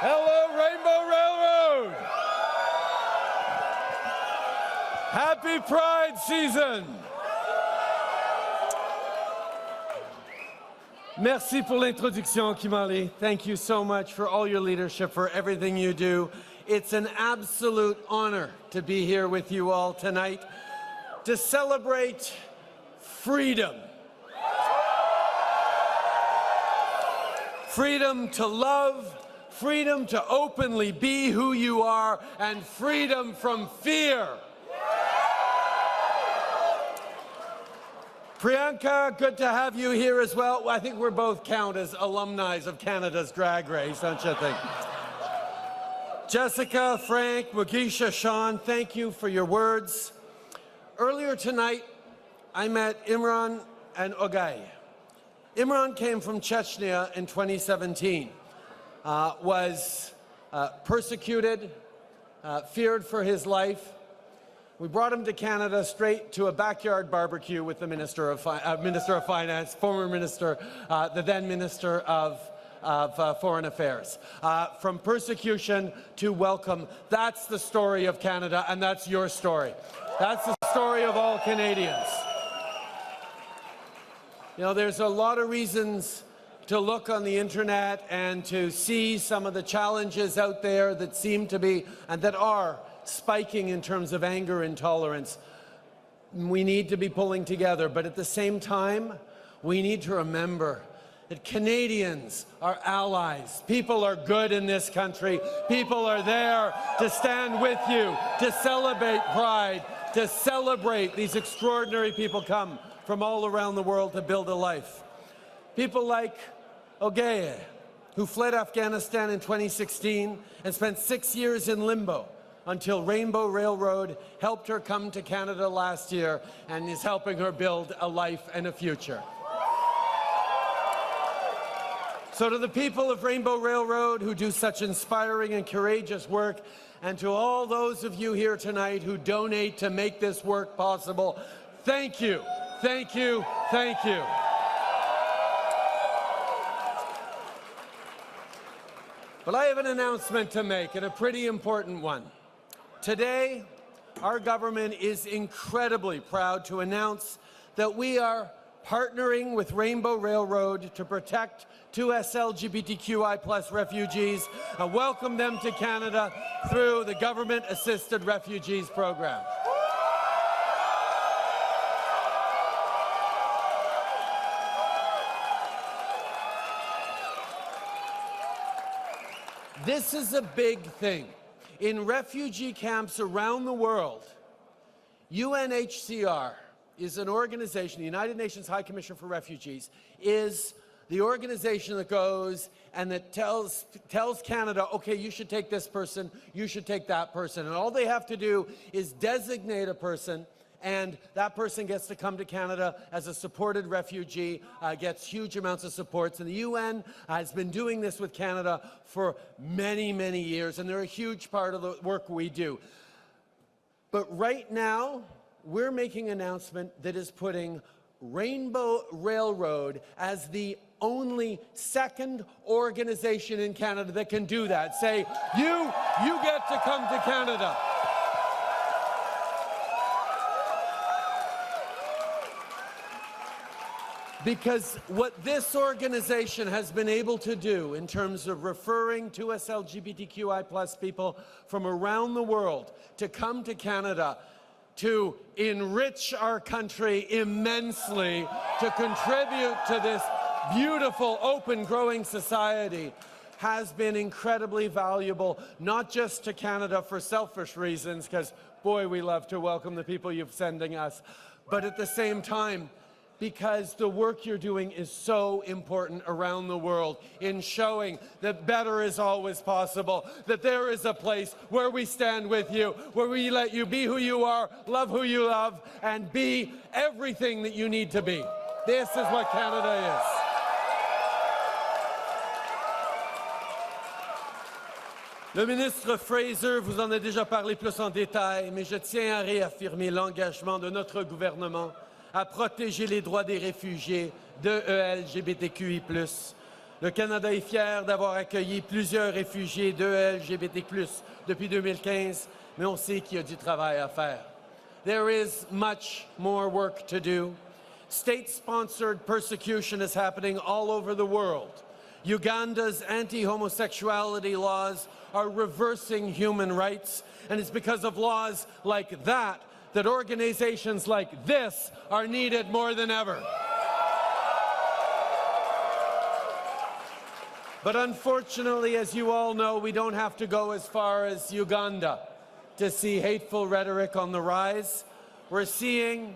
Hello, Rainbow Railroad! Happy Pride season! Merci pour l'introduction, Kimali. Thank you so much for all your leadership, for everything you do. It's an absolute honor to be here with you all tonight to celebrate freedom. Freedom to love, freedom to openly be who you are, and freedom from fear. Priyanka, good to have you here as well. I think we're both count as alumni of Canada's Drag Race, don't you think? Jessica, Frank, Mugisha, Sean, thank you for your words. Earlier tonight, I met Imran and Ogay. Imran came from Chechnya in 2017, was persecuted, feared for his life. We brought him to Canada straight to a backyard barbecue with the Minister of Finance, former Minister, the then Minister of Foreign Affairs. From persecution to welcome, that's the story of Canada, and that's your story. That's the story of all Canadians. You know, there's a lot of reasons to look on the internet and to see some of the challenges out there that seem to be, and that are, spiking in terms of anger intolerance. We need to be pulling together, but at the same time, we need to remember that Canadians are allies. People are good in this country. People are there to stand with you, to celebrate Pride, to celebrate these extraordinary people come from all around the world to build a life. People like Ogeye, who fled Afghanistan in 2016 and spent 6 years in limbo until Rainbow Railroad helped her come to Canada last year and is helping her build a life and a future. So to the people of Rainbow Railroad who do such inspiring and courageous work, and to all those of you here tonight who donate to make this work possible, thank you, thank you, thank you. But I have an announcement to make, and a pretty important one. Today, our government is incredibly proud to announce that we are partnering with Rainbow Railroad to protect 2S LGBTQI+ refugees and welcome them to Canada through the Government Assisted Refugees Program. This is a big thing. In refugee camps around the world, UNHCR is an organization, the United Nations High Commission for Refugees, is the organization that goes and that tells Canada, okay, you should take this person, you should take that person. And all they have to do is designate a person, and that person gets to come to Canada as a supported refugee, gets huge amounts of supports. And the UN has been doing this with Canada for many, many years, and they're a huge part of the work we do. But right now, we're making an announcement that is putting Rainbow Railroad as the only second organization in Canada that can do that. Say, you get to come to Canada. Because what this organization has been able to do in terms of referring to us LGBTQI+ people from around the world to come to Canada to enrich our country immensely, to contribute to this beautiful, open, growing society, has been incredibly valuable, not just to Canada for selfish reasons, because, boy, we love to welcome the people you're sending us, but at the same time, because the work you're doing is so important around the world in showing that better is always possible, that there is a place where we stand with you, where we let you be who you are, love who you love, and be everything that you need to be. This is what Canada is. Le ministre Fraser vous en a déjà parlé plus en détail, mais je tiens à réaffirmer l'engagement de notre gouvernement à protéger les droits des réfugiés de LGBTQI+. Le Canada est fier d'avoir accueilli plusieurs réfugiés de LGBTQ+ depuis 2015, mais on sait qu'il y a du travail à faire. There is much more work to do. State-sponsored persecution is happening all over the world. Uganda's anti-homosexuality laws are reversing human rights, and it's because of laws like that that organizations like this are needed more than ever. But unfortunately, as you all know, we don't have to go as far as Uganda to see hateful rhetoric on the rise. We're seeing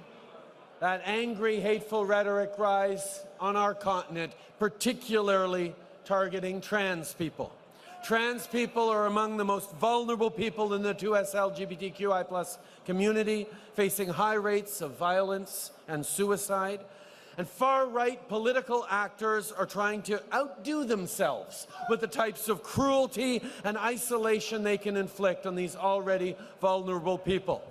that angry, hateful rhetoric rise on our continent, particularly targeting trans people. Trans people are among the most vulnerable people in the 2S LGBTQI+ community, facing high rates of violence and suicide. And far-right political actors are trying to outdo themselves with the types of cruelty and isolation they can inflict on these already vulnerable people.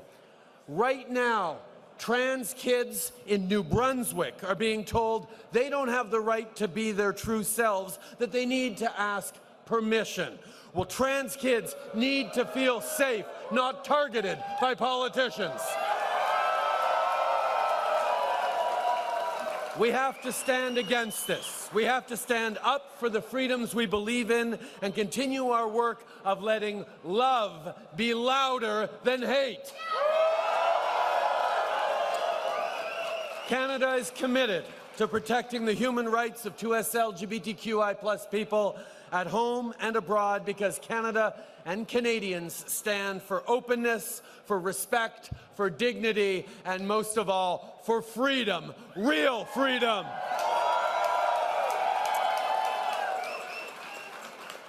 Right now, trans kids in New Brunswick are being told they don't have the right to be their true selves, that they need to ask permission. Well, trans kids need to feel safe, not targeted by politicians. We have to stand against this. We have to stand up for the freedoms we believe in and continue our work of letting love be louder than hate. Canada is committed to protecting the human rights of 2S LGBTQI+ people at home and abroad, because Canada and Canadians stand for openness, for respect, for dignity, and most of all, for freedom, real freedom.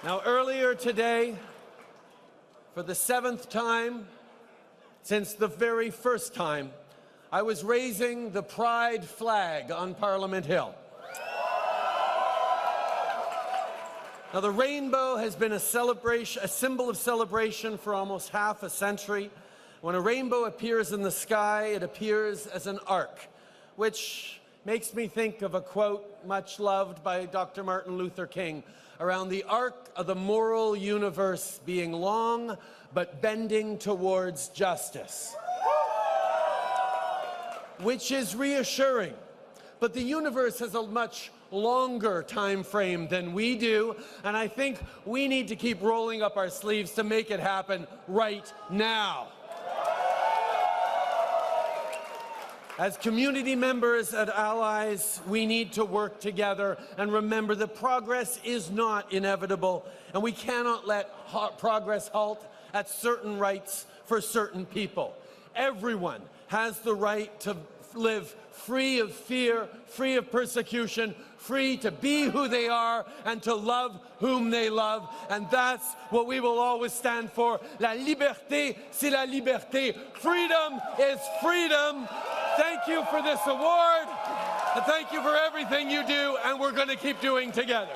Now, earlier today, for the 7th time since the very first time, I was raising the pride flag on Parliament Hill. Now, the rainbow has been a symbol of celebration for almost half a century. When a rainbow appears in the sky, it appears as an arc, which makes me think of a quote much loved by Dr. Martin Luther King around the arc of the moral universe being long but bending towards justice, which is reassuring. But the universe has a much longer time frame than we do, and I think we need to keep rolling up our sleeves to make it happen right now. As community members and allies, we need to work together and remember that progress is not inevitable, and we cannot let progress halt at certain rights for certain people. Everyone has the right to live free of fear, free of persecution, free to be who they are and to love whom they love. And that's what we will always stand for. La liberté, c'est la liberté. Freedom is freedom. Thank you for this award. And thank you for everything you do, and we're going to keep doing together.